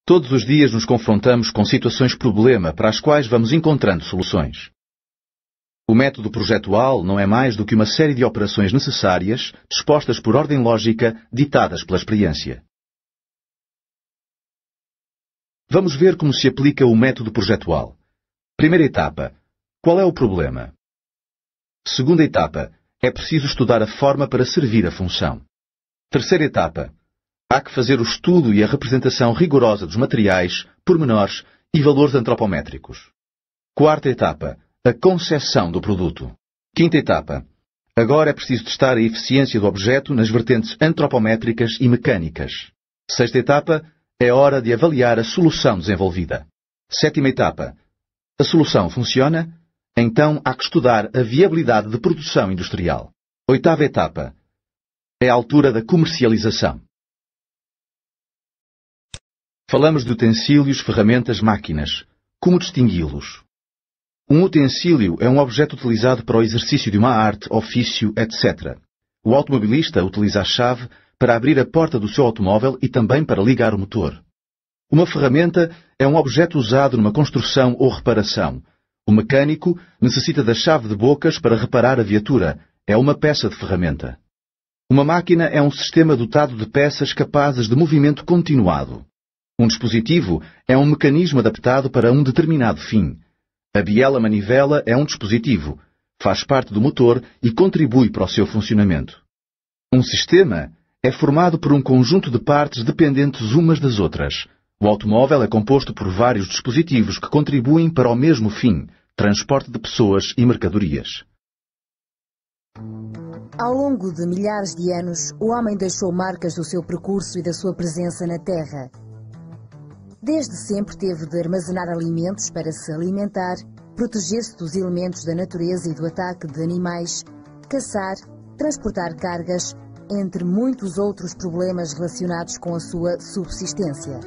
Todos os dias nos confrontamos com situações-problema para as quais vamos encontrando soluções. O método projetual não é mais do que uma série de operações necessárias, dispostas por ordem lógica, ditadas pela experiência. Vamos ver como se aplica o método projetual. Primeira etapa. Qual é o problema? Segunda etapa. É preciso estudar a forma para servir a função. Terceira etapa. Há que fazer o estudo e a representação rigorosa dos materiais, pormenores e valores antropométricos. Quarta etapa. A concepção do produto. Quinta etapa. Agora é preciso testar a eficiência do objeto nas vertentes antropométricas e mecânicas. Sexta etapa. É hora de avaliar a solução desenvolvida. Sétima etapa. A solução funciona? Então há que estudar a viabilidade de produção industrial. Oitava etapa. É a altura da comercialização. Falamos de utensílios, ferramentas, máquinas. Como distingui-los? Um utensílio é um objeto utilizado para o exercício de uma arte, ofício, etc. O automobilista utiliza a chave para abrir a porta do seu automóvel e também para ligar o motor. Uma ferramenta é um objeto usado numa construção ou reparação. O mecânico necessita da chave de bocas para reparar a viatura. É uma peça de ferramenta. Uma máquina é um sistema dotado de peças capazes de movimento continuado. Um dispositivo é um mecanismo adaptado para um determinado fim. A biela-manivela é um dispositivo, faz parte do motor e contribui para o seu funcionamento. Um sistema é formado por um conjunto de partes dependentes umas das outras. O automóvel é composto por vários dispositivos que contribuem para o mesmo fim, transporte de pessoas e mercadorias. Ao longo de milhares de anos, o homem deixou marcas do seu percurso e da sua presença na Terra. Desde sempre teve de armazenar alimentos para se alimentar, proteger-se dos elementos da natureza e do ataque de animais, caçar, transportar cargas, entre muitos outros problemas relacionados com a sua subsistência.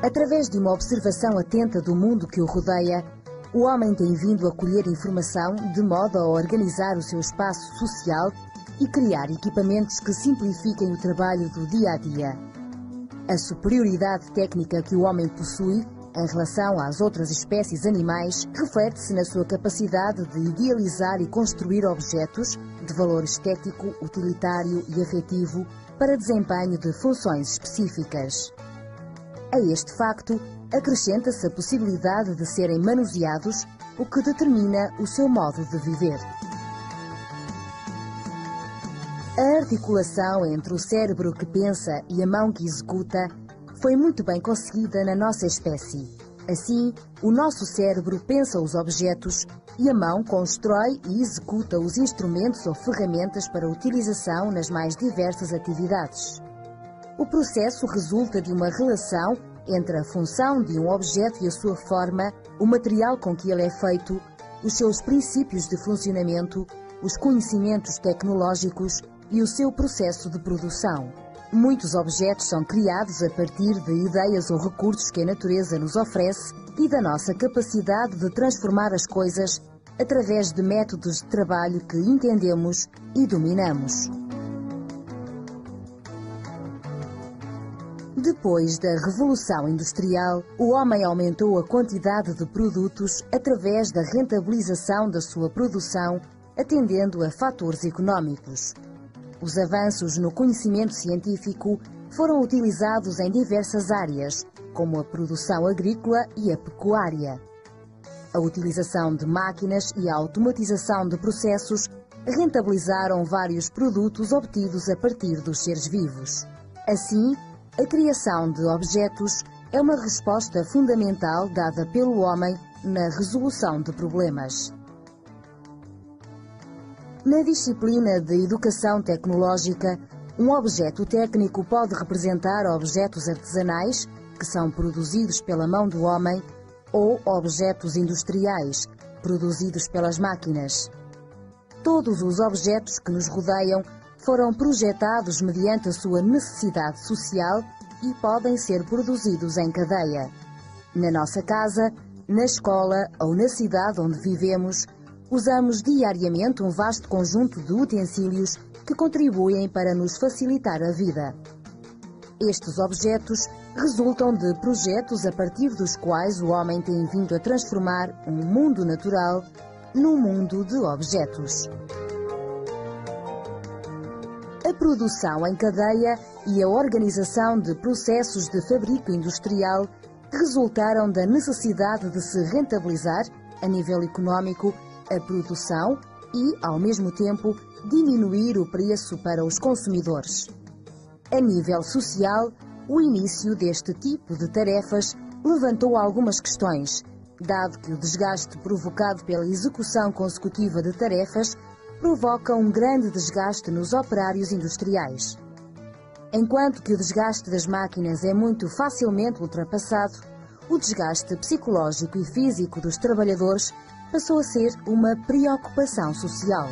Através de uma observação atenta do mundo que o rodeia, o homem tem vindo a colher informação de modo a organizar o seu espaço social e criar equipamentos que simplifiquem o trabalho do dia a dia. A superioridade técnica que o homem possui em relação às outras espécies animais reflete-se na sua capacidade de idealizar e construir objetos de valor estético, utilitário e afetivo para desempenho de funções específicas. A este facto, acrescenta-se a possibilidade de serem manuseados, o que determina o seu modo de viver. A articulação entre o cérebro que pensa e a mão que executa foi muito bem conseguida na nossa espécie. Assim, o nosso cérebro pensa os objetos e a mão constrói e executa os instrumentos ou ferramentas para utilização nas mais diversas atividades. O processo resulta de uma relação entre a função de um objeto e a sua forma, o material com que ele é feito, os seus princípios de funcionamento, os conhecimentos tecnológicos e o seu processo de produção. Muitos objetos são criados a partir de ideias ou recursos que a natureza nos oferece e da nossa capacidade de transformar as coisas através de métodos de trabalho que entendemos e dominamos. Depois da Revolução Industrial, o homem aumentou a quantidade de produtos através da rentabilização da sua produção, atendendo a fatores económicos. Os avanços no conhecimento científico foram utilizados em diversas áreas, como a produção agrícola e a pecuária. A utilização de máquinas e a automatização de processos rentabilizaram vários produtos obtidos a partir dos seres vivos. Assim, a criação de objetos é uma resposta fundamental dada pelo homem na resolução de problemas. Na disciplina de Educação Tecnológica, um objeto técnico pode representar objetos artesanais, que são produzidos pela mão do homem, ou objetos industriais, produzidos pelas máquinas. Todos os objetos que nos rodeiam foram projetados mediante a sua necessidade social e podem ser produzidos em cadeia. Na nossa casa, na escola ou na cidade onde vivemos, Usamos diariamente um vasto conjunto de utensílios que contribuem para nos facilitar a vida. Estes objetos resultam de projetos a partir dos quais o homem tem vindo a transformar um mundo natural num mundo de objetos. A produção em cadeia e a organização de processos de fabrico industrial resultaram da necessidade de se rentabilizar, a nível económico, a produção e, ao mesmo tempo, diminuir o preço para os consumidores. A nível social, o início deste tipo de tarefas levantou algumas questões, dado que o desgaste provocado pela execução consecutiva de tarefas provoca um grande desgaste nos operários industriais. Enquanto que o desgaste das máquinas é muito facilmente ultrapassado, o desgaste psicológico e físico dos trabalhadores passou a ser uma preocupação social.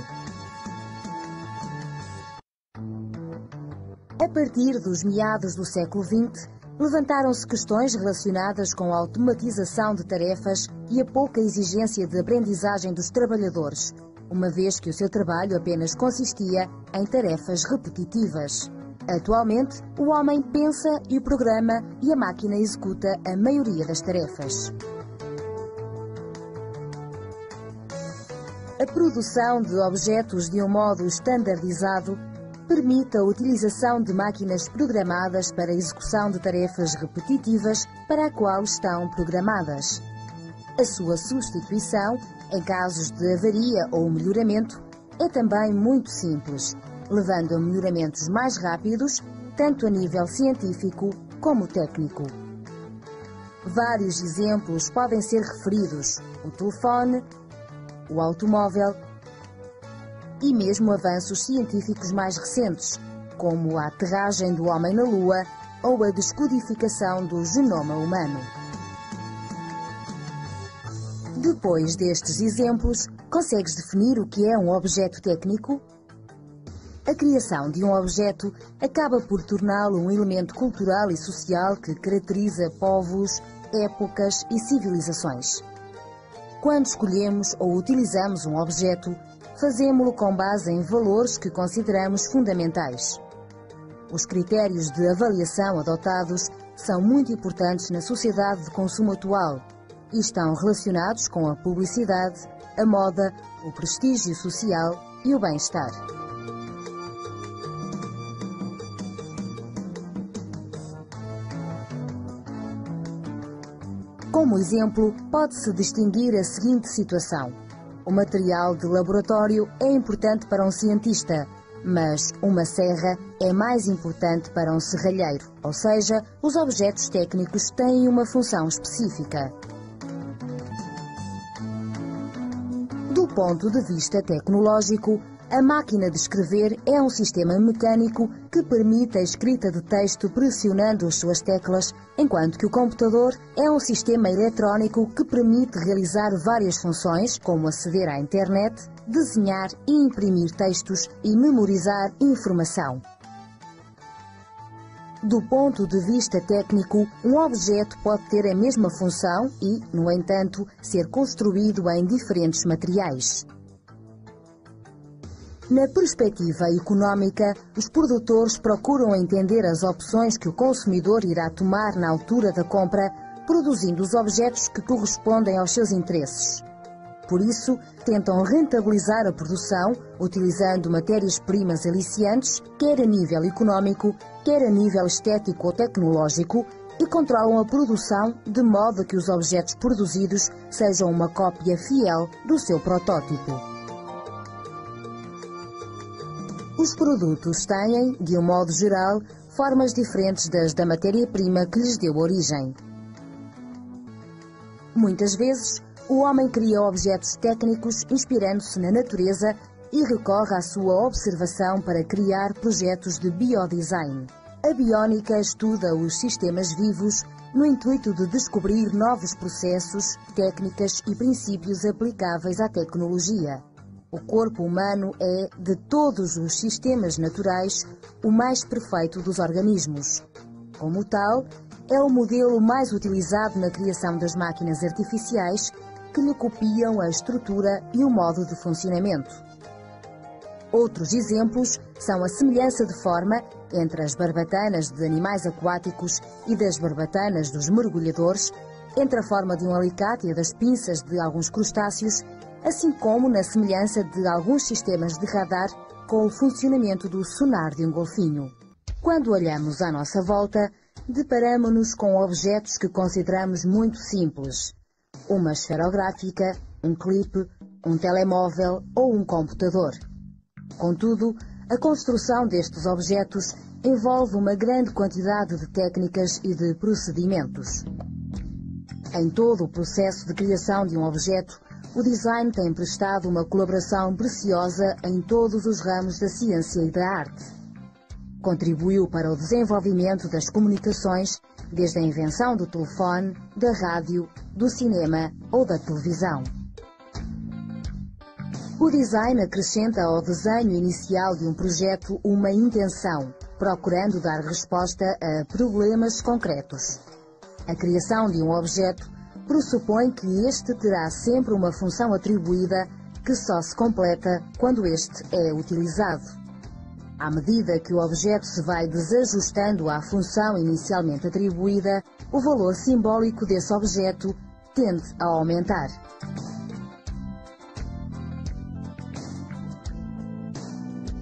A partir dos meados do século XX, levantaram-se questões relacionadas com a automatização de tarefas e a pouca exigência de aprendizagem dos trabalhadores, uma vez que o seu trabalho apenas consistia em tarefas repetitivas. Atualmente, o homem pensa e programa e a máquina executa a maioria das tarefas. A produção de objetos de um modo estandardizado permite a utilização de máquinas programadas para a execução de tarefas repetitivas para a qual estão programadas. A sua substituição, em casos de avaria ou melhoramento, é também muito simples, levando a melhoramentos mais rápidos, tanto a nível científico como técnico. Vários exemplos podem ser referidos: o telefone, o automóvel e mesmo avanços científicos mais recentes, como a aterragem do homem na Lua ou a descodificação do genoma humano. Depois destes exemplos, consegues definir o que é um objeto técnico? A criação de um objeto acaba por torná-lo um elemento cultural e social que caracteriza povos, épocas e civilizações. Quando escolhemos ou utilizamos um objeto, fazemo-lo com base em valores que consideramos fundamentais. Os critérios de avaliação adotados são muito importantes na sociedade de consumo atual e estão relacionados com a publicidade, a moda, o prestígio social e o bem-estar. Como exemplo, pode-se distinguir a seguinte situação: o material de laboratório é importante para um cientista, mas uma serra é mais importante para um serralheiro, ou seja, os objetos técnicos têm uma função específica. Do ponto de vista tecnológico, a máquina de escrever é um sistema mecânico que permite a escrita de texto pressionando as suas teclas, enquanto que o computador é um sistema eletrónico que permite realizar várias funções, como aceder à internet, desenhar e imprimir textos e memorizar informação. Do ponto de vista técnico, um objeto pode ter a mesma função e, no entanto, ser construído em diferentes materiais. Na perspectiva económica, os produtores procuram entender as opções que o consumidor irá tomar na altura da compra, produzindo os objetos que correspondem aos seus interesses. Por isso, tentam rentabilizar a produção, utilizando matérias-primas aliciantes, quer a nível económico, quer a nível estético ou tecnológico, e controlam a produção de modo que os objetos produzidos sejam uma cópia fiel do seu protótipo. Os produtos têm, de um modo geral, formas diferentes das da matéria-prima que lhes deu origem. Muitas vezes, o homem cria objetos técnicos inspirando-se na natureza e recorre à sua observação para criar projetos de biodesign. A biónica estuda os sistemas vivos no intuito de descobrir novos processos, técnicas e princípios aplicáveis à tecnologia. O corpo humano é, de todos os sistemas naturais, o mais perfeito dos organismos. Como tal, é o modelo mais utilizado na criação das máquinas artificiais que lhe copiam a estrutura e o modo de funcionamento. Outros exemplos são a semelhança de forma entre as barbatanas de animais aquáticos e das barbatanas dos mergulhadores, entre a forma de um alicate e a das pinças de alguns crustáceos, assim como na semelhança de alguns sistemas de radar com o funcionamento do sonar de um golfinho. Quando olhamos à nossa volta, deparamo-nos com objetos que consideramos muito simples. Uma esferográfica, um clipe, um telemóvel ou um computador. Contudo, a construção destes objetos envolve uma grande quantidade de técnicas e de procedimentos. Em todo o processo de criação de um objeto, o design tem prestado uma colaboração preciosa em todos os ramos da ciência e da arte. Contribuiu para o desenvolvimento das comunicações, desde a invenção do telefone, da rádio, do cinema ou da televisão. O design acrescenta ao desenho inicial de um projeto uma intenção, procurando dar resposta a problemas concretos. A criação de um objeto pressupõe que este terá sempre uma função atribuída que só se completa quando este é utilizado. À medida que o objeto se vai desajustando à função inicialmente atribuída, o valor simbólico desse objeto tende a aumentar.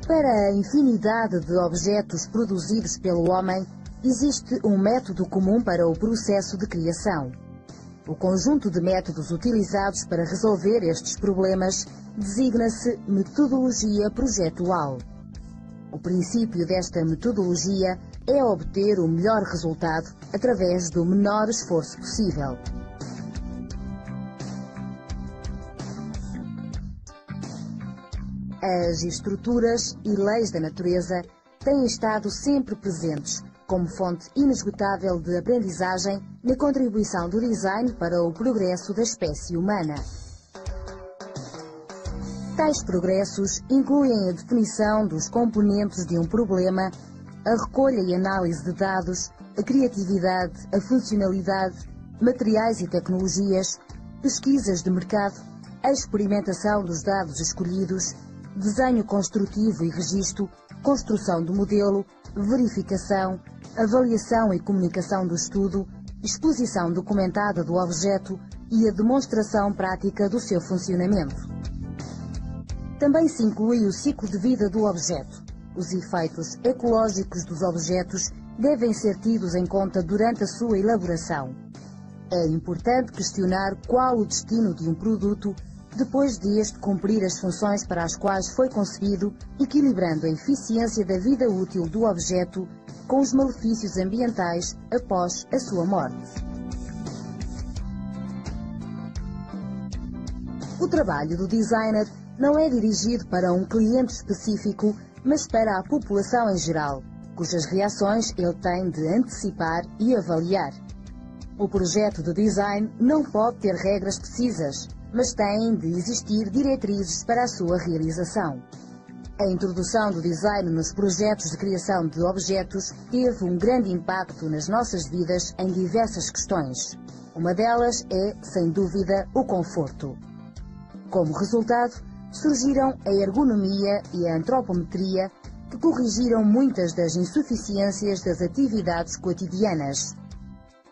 Para a infinidade de objetos produzidos pelo homem, existe um método comum para o processo de criação. O conjunto de métodos utilizados para resolver estes problemas designa-se metodologia projetual. O princípio desta metodologia é obter o melhor resultado através do menor esforço possível. As estruturas e leis da natureza têm estado sempre presentes como fonte inesgotável de aprendizagem na contribuição do design para o progresso da espécie humana. Tais progressos incluem a definição dos componentes de um problema, a recolha e análise de dados, a criatividade, a funcionalidade, materiais e tecnologias, pesquisas de mercado, a experimentação dos dados escolhidos, desenho construtivo e registro, construção do modelo, verificação, avaliação e comunicação do estudo, exposição documentada do objeto e a demonstração prática do seu funcionamento. Também se inclui o ciclo de vida do objeto. Os efeitos ecológicos dos objetos devem ser tidos em conta durante a sua elaboração. É importante questionar qual o destino de um produto depois de este cumprir as funções para as quais foi concebido, equilibrando a eficiência da vida útil do objeto com os malefícios ambientais após a sua morte. O trabalho do designer não é dirigido para um cliente específico, mas para a população em geral, cujas reações ele tem de antecipar e avaliar. O projeto de design não pode ter regras precisas, mas têm de existir diretrizes para a sua realização. A introdução do design nos projetos de criação de objetos teve um grande impacto nas nossas vidas em diversas questões. Uma delas é, sem dúvida, o conforto. Como resultado, surgiram a ergonomia e a antropometria, que corrigiram muitas das insuficiências das atividades cotidianas.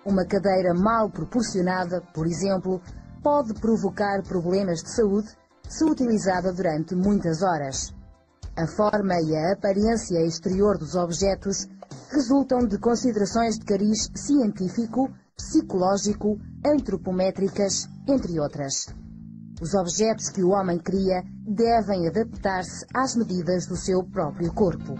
Uma cadeira mal proporcionada, por exemplo, pode provocar problemas de saúde se utilizada durante muitas horas. A forma e a aparência exterior dos objetos resultam de considerações de cariz científico, psicológico, antropométricas, entre outras. Os objetos que o homem cria devem adaptar-se às medidas do seu próprio corpo.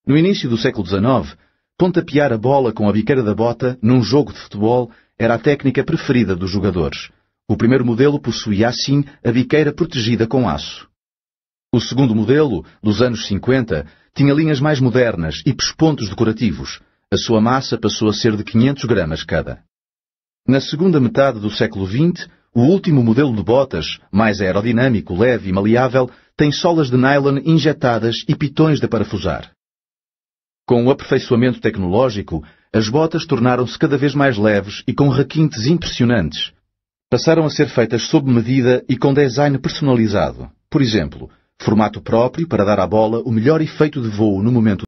No início do século XIX, pontapear a bola com a biqueira da bota num jogo de futebol era a técnica preferida dos jogadores. O primeiro modelo possuía assim a biqueira protegida com aço. O segundo modelo, dos anos 50, tinha linhas mais modernas e pespontos decorativos. A sua massa passou a ser de 500 gramas cada. Na segunda metade do século XX, o último modelo de botas, mais aerodinâmico, leve e maleável, tem solas de nylon injetadas e pitões de parafusar. Com o aperfeiçoamento tecnológico, as botas tornaram-se cada vez mais leves e com requintes impressionantes. Passaram a ser feitas sob medida e com design personalizado. Por exemplo, formato próprio para dar à bola o melhor efeito de voo no momento